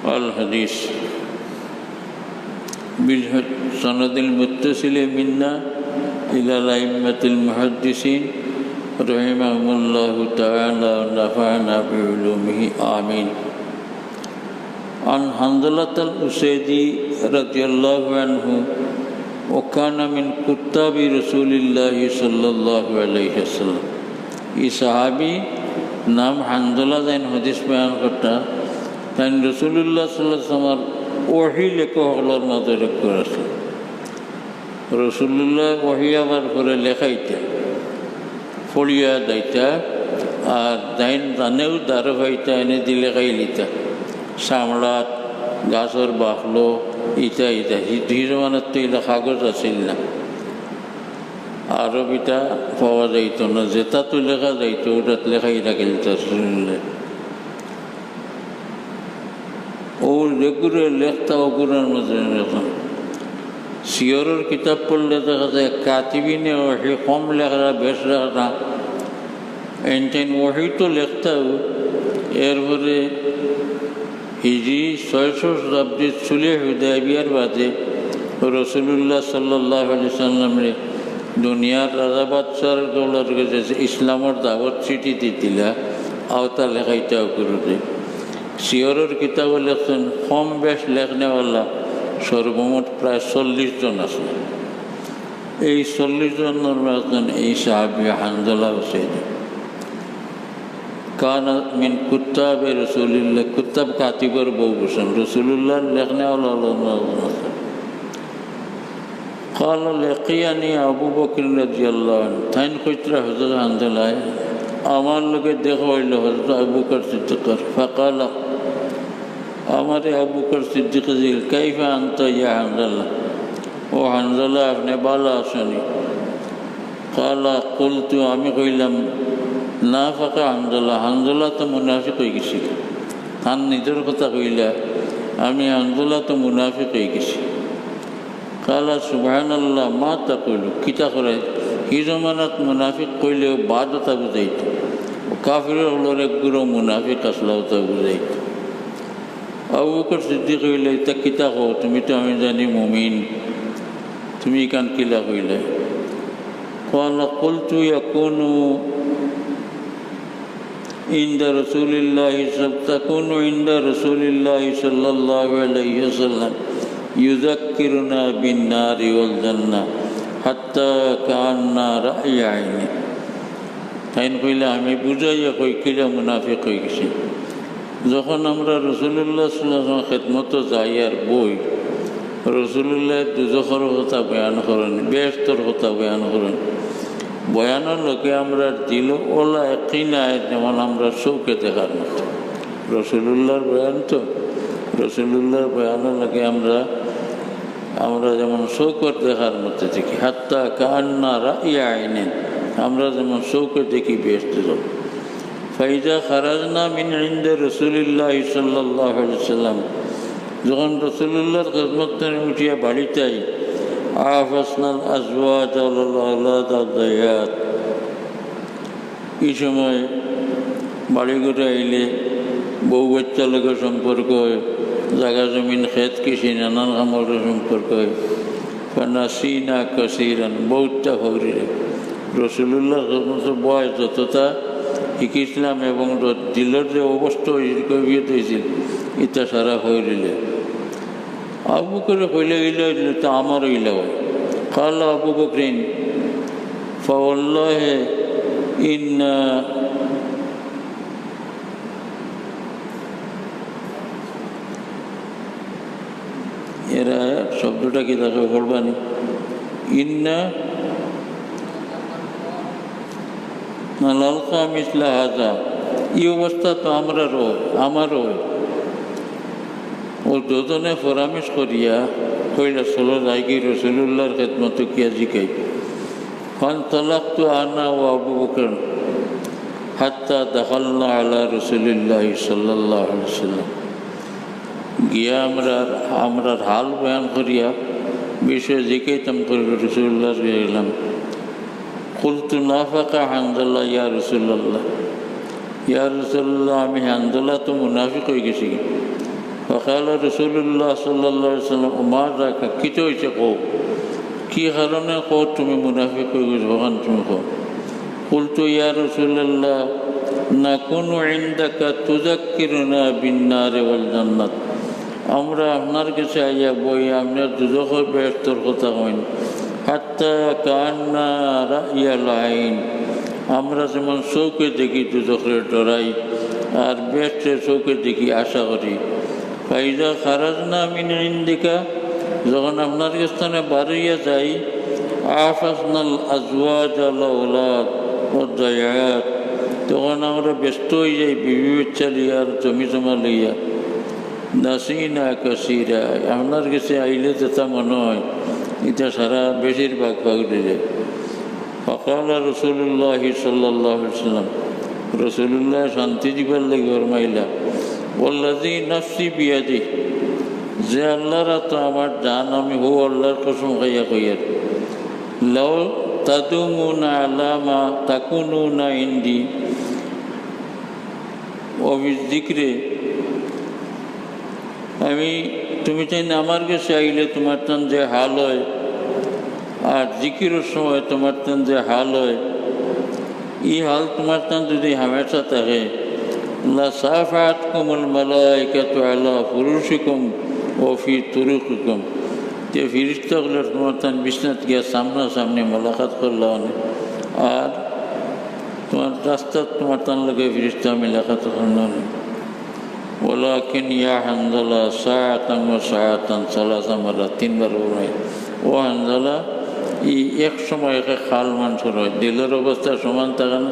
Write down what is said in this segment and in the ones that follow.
الحديث بالسند المتصل منا إلى الأئمة المحدثين رحمهم الله تعالى ونفعنا بعلومه آمين. عن حنظلة الأسيدي رضي الله عنه وكان من كتاب رسول الله صلى الله عليه وسلم. এই সাহাবী নাম হানজলা যেন হাদিস বয়ান করতা তাই রসুল্লাহ সাল্লাল্লাহু আলাইহি ওয়াসাল্লাম ওহী লেখকসকলের মাঝে রেকর্ড আছে। রসুল্লাহ ওহী আবার করে লেখাইতা ফলিয়া দাইতা আর দাইন জানেও দারো ভাইতা এনে দিলে খাই লিতা চামড়াত গাছর বাফলো ইটা ইটা হিরমানের তো এলা কাগজ আছিল না, আরবিটা পাওয়া যাইত না, যেটা তো লেখা যাইত ওটাত লেখাই রাখিল রসুল্লাহ। ও রেগুরে লেখতা অগুরের মধ্যে লেখা শিয়রের কিতাব পড়লে দেখা যায় কাতিবিনে ওহি কম লেখা বেশ লেখা এনটেন ওহি তো লেখতাও। এরপরে হিজরি 600 শতাব্দীর সুলহ হুদায়বিয়ার বাদে রসুল্লাহ সাল্লাল্লাহু আলাইহি সাল্লামের দুনিয়ার রাজা বাদশার দৌলত গেছে ইসলামের দাওয়াত চিঠি দিতিলা আওতা লেখাইটাও করতে। শিয়রের কিতাব লেখছেন কম বেশ লেখনেওয়ালা সর্বমোট প্রায় 40 জন আছে। এই 40 জনের একজন এই সাহাবী হানজলা উসাইদি। কানা মিন কুত্তাবে রসুলিল্লাহ, কুত্তাব কাতিবের বউ বসেন রসুল্লাহ লেখনেওয়ালা আছে। قال لقياني أبو بكر رضي الله عنه تاين خيترا حضرت حنظلة আমার লোকে দেখা হইল হযরত আবু বকর সিদ্দিক। فقال আমার আবু বকর সিদ্দিক জিল কাইফা আনতা ইয়া হানজালা, ও হানজালা আপনি ভালো আছেন? قال قلت আমি কইলাম না ফাকা হানজালা, হানজালা তো মুনাফিক হয়ে গেছি। তার নিজের কথা কইলা আমি হানজালা তো মুনাফিক হয়ে গেছি। কালা সুবহানাল্লাহ মা তাকুলু, কিতা করে হি জমানাত মুনাফিক কইলেও বাদতা বুঝাইত, কাফিরের হলোর এক গুরু মুনাফিক আসলাও তা বুঝাইত। আবু বকর সিদ্দিক কইলে তা কিতা কও, তুমি তো আমি জানি মুমিন, তুমি কান কিলা কইলে? কালা কুলতু ইয়াকুনু ইনদা রাসূলিল্লাহি তাকুনু ইনদা রাসূলিল্লাহি সাল্লাল্লাহু আলাইহি ওয়াসাল্লাম ইউযাক্কিরুনা বিন-নারি ওয়াল জান্নাহ হাত্তা কান্না রা'ই আইনি। তাইন কইলে আমি বুঝাইয়া কই কিলা মুনাফিক হয়ে গেছি। যখন আমরা রসুল্লাহ সাল্লাল্লাহু আলাইহি ওয়াসাল্লাম খেদমত যাই আর বই, রসুল্লাহ দুজখর কথা বয়ান করেন, বেহেশতর কথা বয়ান করেন। বয়ানের লোকে আমরা দিল ওলা একই নাই যেমন আমরা চৌকে দেখার মতো। রসুল্লাহর বয়ান তো রসুল্লাহর বয়ানের লোকে আমরা যেমন চৌকর দেখার মতো দেখি, হাত্তা কান্না রা'ই আইনিন, আমরা যেমন চৌকে দেখি বেহেশতে যাব। ফাইজা খারাজনা মিন ইনদা রাসূলিল্লাহি সাল্লাল্লাহু আলাইহি ওয়াসাল্লাম, যখন রসুল্লাহর খেদমত উঠিয়া বাড়িতেই আফাসনাল আজওয়াজ ওয়াল আওলাদ আদ-দায়াত, এই সময় বাড়ি ঘরে আইলে বউ বাচ্চার লোকের সম্পর্ক হয়, জায়গা জমিন খেত কৃষি নানান কামর সম্পর্ক হয়। ফানাসিনা কাসিরান, বহুতটা হরিলে রসুল্লাহর খেদমত বয় যতটা শিখিছিলাম এবং দিলের যে অবস্থা হয়েছিল এটা সারা হইলে। আবু বকর কইলে গেলে তো আমারও ইলা হয়। কাল আবু বকরিন ফাওয়াল্লাহি ইন্না এরা শব্দটা কি তাকে বলবানি, ইন্না নালালকা মিসলা হাজা, এই অবস্থা তো আমারও। ও দুজনে পরামর্শ করিয়া কইলা চলো যাই কি রসুল্লাহর খেদমত কিয়া জিকাই। ফানতালাকতু আনা ও আবু বকর হাত্তা দাখালনা আলা রাসূলিল্লাহি সাল্লাল্লাহু আলাইহি ওয়াসাল্লাম। গিয়া আমরা হাল বয়ান করিয়া বিষয় জিকাইতাম করি রসুল্লাহ গেলাম। কুলতু নাফাকা হানজালা ইয়া রাসূলুল্লাহ, ইয়া রাসূলুল্লাহ আমি হানজালা তো মুনাফিক হয়ে গেছি। فقال رسول الله صلى الله عليه وسلم ما ذاك কিতো হইছে কও কি কারণে কও তুমি মুনাফিক হয়ে গেছো ওখান তুমি কও قلت يا رسول الله نكون عندك تذكرنا بالنار والجنة আমরা আপনার কাছে আইয়া বই আপনার দুজখ বেহেশতের কথা কইন হাত্তা কান্না রাইয়াল আইন আমরা যেমন চৌকে দেখি দুজখের ডরাই আর বেহেশতের চৌকে দেখি আশা করি ফাইজা খারাজনা মিন ইন্দিকা যখন আপনার স্থানে বাড়িয়া যাই আফাসনাল আজওয়াজ আল আওলাদ ওয়া দায়াত তখন আমরা ব্যস্ত হয়ে যাই বিবি বাচ্চা লিয়া আর জমি জমা লইয়া নাসিনা কাসিরা আপনার কাছে আইলে যেটা মনে হয় এটা সারা বেশিরভাগ ভাগলে যায় ফকালা রসুল্লাহ সাল্লাহ সাল্লাম রসুল্লাহ শান্তি দিবার লাগে ফরমাইলা ওয়াল্লাযী নাফসি বিয়াদি যে আল্লাহর তো আমার জান আমি হো আল্লাহর কসম খাইয়া কইয়ার লাউ তাদুমুনা আলা মা তাকুনুনা ইনদি ওয়া বিযিকরি আমি তুমি চাই না আমার কাছে আইলে তোমার তান যে হাল হয় আর জিকিরের সময় তোমার তান যে হাল হয় এই হাল তোমার তান যদি হামেশা থাকে লা সাফাতকুমুল মালাইকাতু আলা ফুরুশিকুম ওয়া ফি তুরুকিকুম যে ফিরিস্তাগুলো তোমার তান বিছনাত গিয়া সামনাসামনি মোলাকাত করলাম আর তোমার রাস্তা তোমার তান লগে ফিরিস্তা মোলাকাত করলাম ولكن يا حنظلة ساعة وساعة ثلاث مرات 3 বার বলে ও হানজালা এই এক সময় এক খাল মানুষের হয় দিলের অবস্থা সমান থাকে না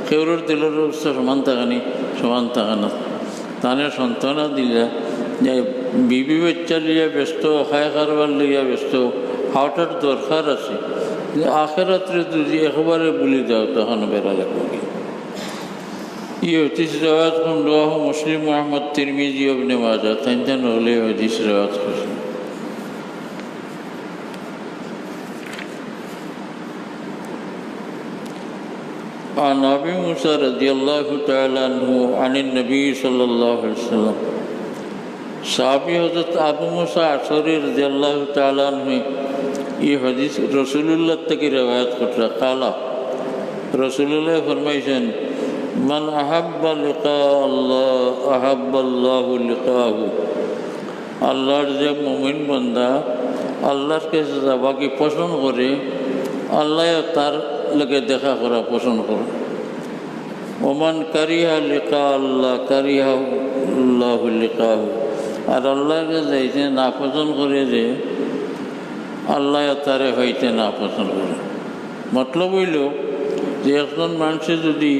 কেউর দিলের অবস্থা সমান থাকে না সমান থাকে না তানে সন্তানা দিলা যে বিবি বাচ্চা লিয়া ব্যস্ত খায় খারবার লিয়া ব্যস্ত হাওটার দরকার আছে আখেরাত্রে যদি একবারে বলি দাও তখন বেড়া লাগবে ये हदीस रवायत को रवाह मुस्लिम अहमद तिरमिजी इब्न माजा तंजन होले हदीस रवायत को عن अबी मूसा रज़ियल्लाहु तआला अन्हु अन नबी सल्लल्लाहु अलैहि वसल्लम साहबी हज़रत अबू मूसा अशअरी रज़ियल्लाहु तआला अन्हु ये हदीस रसूलुल्लाह तक रवायत करता काला रसूलुल्लाह फरमाइशन मन अहब्बा लिका अल्लाह अहब्बल्लाहु लिकाहु আল্লাহর যে মুমিন বান্দা আল্লাহর কাছে যাওয়াকে পছন্দ করে আল্লাহ তার লগে দেখা করা পছন্দ করে ওমান কারিহা লিকা আল্লাহ কারিহা আল্লাহু লিকাহু আর আল্লাহকে যাইতে না পছন্দ করে যে আল্লাহ তারে হইতে না পছন্দ করে মতলব হইল যে একজন মানুষে যদি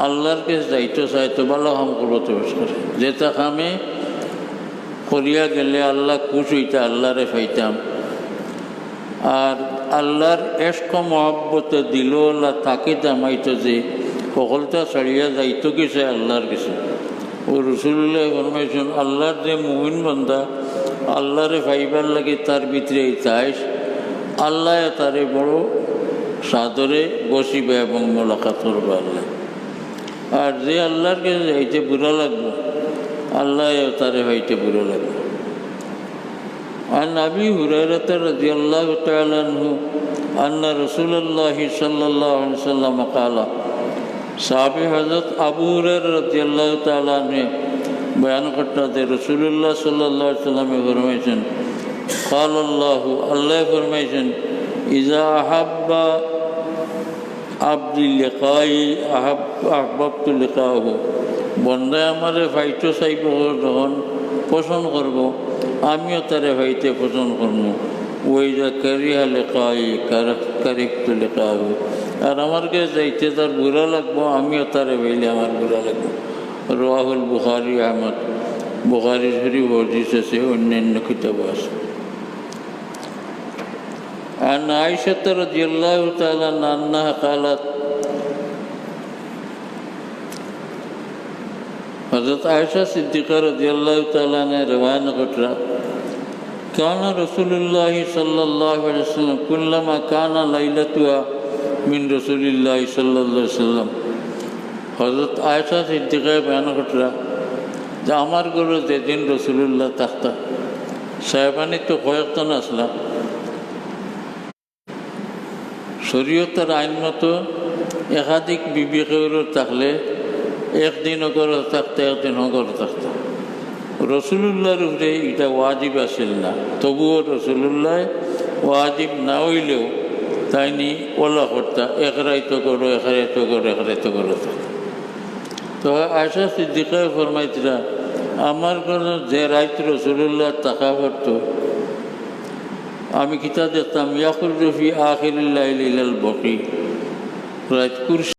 আল্লাহর কাছে যাইতে চাইতো ভালো কাম করবো তো করে যেটা কামে করিয়া গেলে আল্লাহ খুশ হইতে আল্লাহরে পাইতাম আর আল্লাহর এশক মহব্বতে দিল আল্লাহ তাকে জামাইতো যে সকলটা ছাড়িয়া যাইতো কিছু আল্লাহর কাছে ও রসুল্লাহ ফরমাইছেন আল্লাহর যে মুমিন বান্দা আল্লাহরে পাইবার লাগে তার ভিতরে চাইস আল্লাহ তারে বড় সাদরে বসিবে এবং মোলাকাত করবে আল্লাহ আর যে আল্লাহর কাছে যাইতে বুড়া লাগবো আল্লাহ তারে হইতে বুড়ো লাগবে عن أبي هريرة رضي الله تعالى عنه أن رسول الله صلى الله عليه وسلم قال صحابي حضرت أبو هريرة رضي الله تعالى عنه بيان کرتا ہے رسول اللہ صلی اللہ علیہ وسلم فرمائشن قال اللہ فرمائشن اذا احب عبد لقائی احببت لقاءه বন্দায় আমারে ফাইটো চাইব যখন পছন্দ করব আমিও তারে ফাইতে পছন্দ করব ওই যে কারিহা লেখাই কারিহতু লেখাব আর আমার কাছে যাইতে তার বুড়া লাগবো আমিও তারে ভাইলে আমার বুড়া লাগবো রাহুল বুখারী আহমদ বুখারী শরীফ হাদিস আছে অন্যান্য কিতাব আছে عن عائشة رضي الله تعالى عنها قالت حضرت عائشہ صدیقہ رضی اللہ تعالیٰ نے روایت کرتا کان رسول اللہ صلی اللہ علیہ وسلم کلما کان لیلتها من رسول اللہ صلی اللہ علیہ وسلم حضرت عائشہ صدیقہ بیان کرتا যে আমার ঘরে যেদিন রসুল্লাহ থাকতা সাহেবানি তো কয়েকজন আসলাম শরীয়তের আইন মতো একাধিক বিবি কেউর থাকলে একদিন ঘরে থাকতে একদিন ঘরে থাকত রসুল্লাহর উপরে এটা ওয়াজিব আসিল না তবুও রসুল্লাহ ওয়াজিব না হইলেও তাই নি ওলা করতা একরাইতো করো একরাইতো করো একরাইতো করো তো আয়সা সিদ্দিকায় ফরমাইতরা আমার কোনো যে রাইত রসুল্লাহ তাকা করত আমি কিতা দেখতাম ইয়াকুর রফি আখিরুল্লাহ বকি রাইত কুরসি